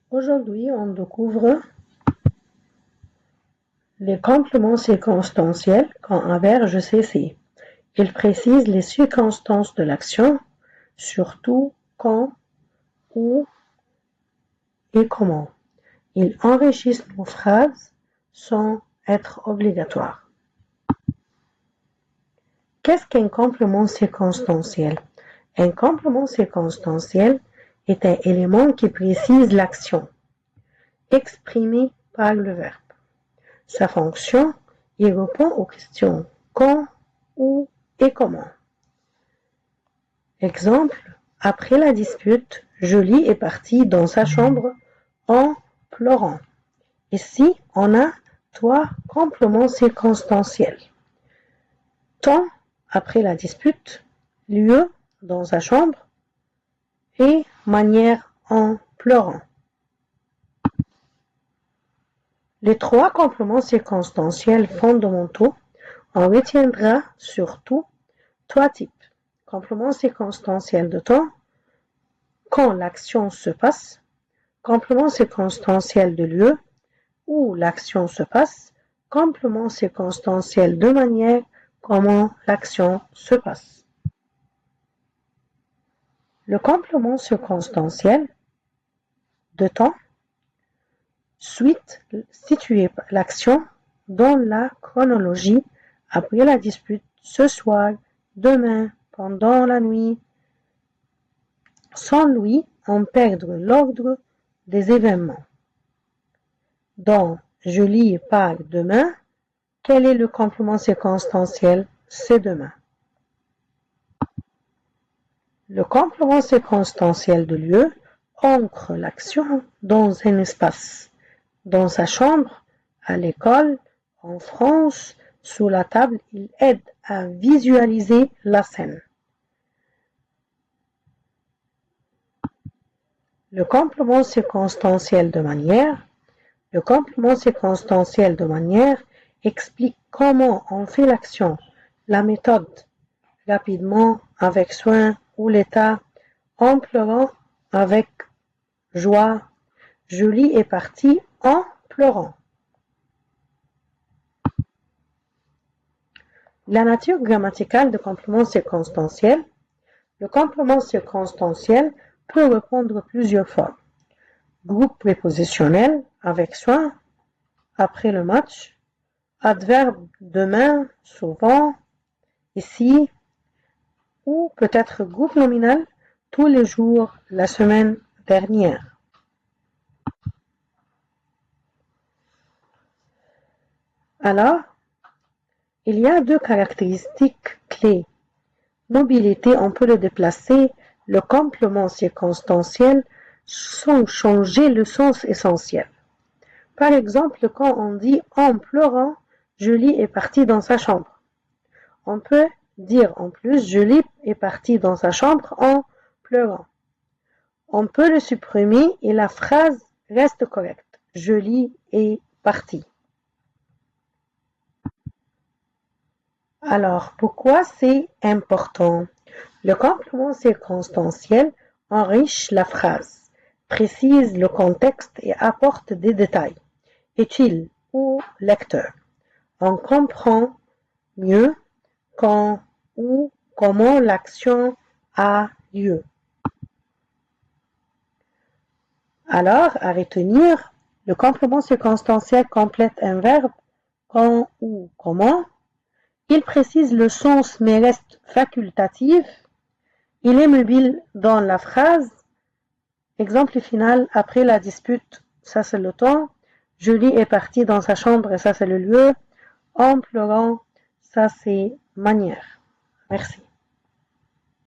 Aujourd'hui, on découvre les compléments circonstanciels quand un verbe cessé. Il précise les circonstances de l'action, surtout quand, où et comment. Ils enrichissent nos phrases sans être obligatoires. Qu'est-ce qu'un complément circonstanciel? Un complément circonstanciel est un élément qui précise l'action exprimée par le verbe. Sa fonction, il répond aux questions quand, où et comment. Exemple, après la dispute, Julie est partie dans sa chambre en pleurant. Ici, on a trois compléments circonstanciels. Temps, après la dispute, lieu, dans sa chambre, et manière, en pleurant. Les trois compléments circonstanciels fondamentaux, on retiendra surtout trois types. Complément circonstanciel de temps, quand l'action se passe. Complément circonstanciel de lieu, où l'action se passe. Complément circonstanciel de manière, comment l'action se passe. Le complément circonstanciel de temps, suite, situer l'action dans la chronologie, après la dispute, ce soir, demain, pendant la nuit. Sans lui, on perd l'ordre des événements. Dans je lis par demain, quel est le complément circonstanciel? C'est demain. Le complément circonstanciel de lieu ancre l'action dans un espace. Dans sa chambre, à l'école, en France, sous la table, il aide à visualiser la scène. Le complément circonstanciel de manière. Le complément circonstanciel de manière explique comment on fait l'action, la méthode, rapidement, avec soin ou l'état, en pleurant, avec joie. Julie est partie en pleurant. La nature grammaticale du complément circonstanciel. Le complément circonstanciel peut reprendre plusieurs formes. Groupe prépositionnel, avec soin, après le match, adverbe demain, souvent, ici, ou peut-être groupe nominal, tous les jours, la semaine dernière. Alors, il y a deux caractéristiques clés. Mobilité, on peut le déplacer, le complément circonstanciel, sans changer le sens essentiel. Par exemple, quand on dit « en pleurant », Julie est partie dans sa chambre. On peut dire en plus « Julie est partie dans sa chambre en pleurant ». On peut le supprimer et la phrase reste correcte. Julie est partie. Alors, pourquoi c'est important? Le complément circonstanciel enrichit la phrase, précise le contexte et apporte des détails utiles au lecteur. On comprend mieux quand ou comment l'action a lieu. Alors, à retenir, le complément circonstanciel complète un verbe quand ou comment. Il précise le sens mais reste facultatif. Il est mobile dans la phrase. Exemple final, après la dispute, ça c'est le temps. Julie est partie dans sa chambre et ça c'est le lieu. En pleurant, ça c'est manière. Merci.